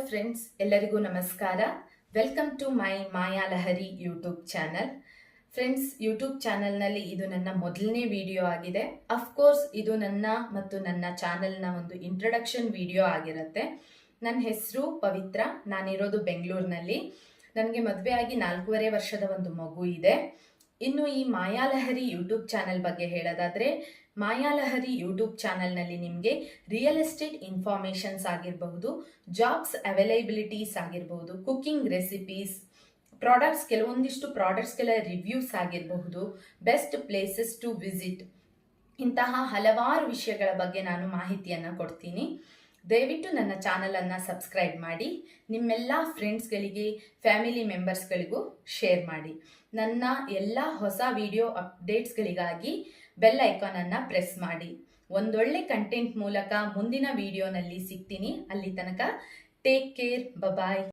Friends, ಎಲ್ಲರಿಗೂ ನಮಸ್ಕಾರ. Welcome to my Mayalahari YouTube channel. Friends, YouTube ಚಾನಲ್ನಲ್ಲಿ ಇದು ನನ್ನ ಮೊದಲನೇ ವಿಡಿಯೋ ಆಗಿದೆ. ಅಫ್ಕೋರ್ಸ್ ಇದು ನನ್ನ ಮತ್ತು ನನ್ನ ಚಾನಲ್ನ ಒಂದು ಇಂಟ್ರೊಡಕ್ಷನ್ ವಿಡಿಯೋ ಆಗಿರುತ್ತೆ. ನನ್ನ ಹೆಸರು ಪವಿತ್ರ. ನಾನಿರೋದು ಬೆಂಗಳೂರಿನಲ್ಲಿ. ನನಗೆ ಮದುವೆ ಆಗಿ 4.5 ವರ್ಷದ ಒಂದು ಮಗು ಇದೆ. ಇನ್ನು ಈ ಮಾಯಾಲಹರಿ ಯೂಟ್ಯೂಬ್ ಚಾನಲ್ ಬಗ್ಗೆ ಹೇಳೋದಾದ್ರೆ, ಮಾಯಾಲಹರಿ ಯೂಟ್ಯೂಬ್ ಚಾನಲ್ನಲ್ಲಿ ನಿಮಗೆ ರಿಯಲ್ ಎಸ್ಟೇಟ್ ಇನ್ಫಾರ್ಮೇಷನ್ಸ್ ಆಗಿರಬಹುದು, ಜಾಬ್ಸ್ ಅವೈಲಬಿಲಿಟೀಸ್ ಆಗಿರಬಹುದು, ಕುಕಿಂಗ್ ರೆಸಿಪೀಸ್, ಕೆಲವೊಂದಿಷ್ಟು ಪ್ರಾಡಕ್ಟ್ಸ್ಗೆಲ್ಲ ರಿವ್ಯೂಸ್ ಆಗಿರಬಹುದು, ಬೆಸ್ಟ್ ಪ್ಲೇಸಸ್ ಟು ವಿಸಿಟ್, ಇಂತಹ ಹಲವಾರು ವಿಷಯಗಳ ಬಗ್ಗೆ ನಾನು ಮಾಹಿತಿಯನ್ನು ಕೊಡ್ತೀನಿ. ದಯವಿಟ್ಟು ನನ್ನ ಚಾನಲನ್ನು ಸಬ್ಸ್ಕ್ರೈಬ್ ಮಾಡಿ, ನಿಮ್ಮೆಲ್ಲ ಫ್ರೆಂಡ್ಸ್ಗಳಿಗೆ, ಫ್ಯಾಮಿಲಿ ಮೆಂಬರ್ಸ್ಗಳಿಗೂ ಶೇರ್ ಮಾಡಿ. ನನ್ನ ಎಲ್ಲ ಹೊಸ ವಿಡಿಯೋ ಅಪ್ಡೇಟ್ಸ್ಗಳಿಗಾಗಿ ಬೆಲ್ ಐಕಾನನ್ನು ಪ್ರೆಸ್ ಮಾಡಿ. ಒಂದೊಳ್ಳೆ ಕಂಟೆಂಟ್ ಮೂಲಕ ಮುಂದಿನ ವಿಡಿಯೋನಲ್ಲಿ ಸಿಗ್ತೀನಿ. ಅಲ್ಲಿ ತನಕ ಟೇಕ್ ಕೇರ್, ಬಾಯ್.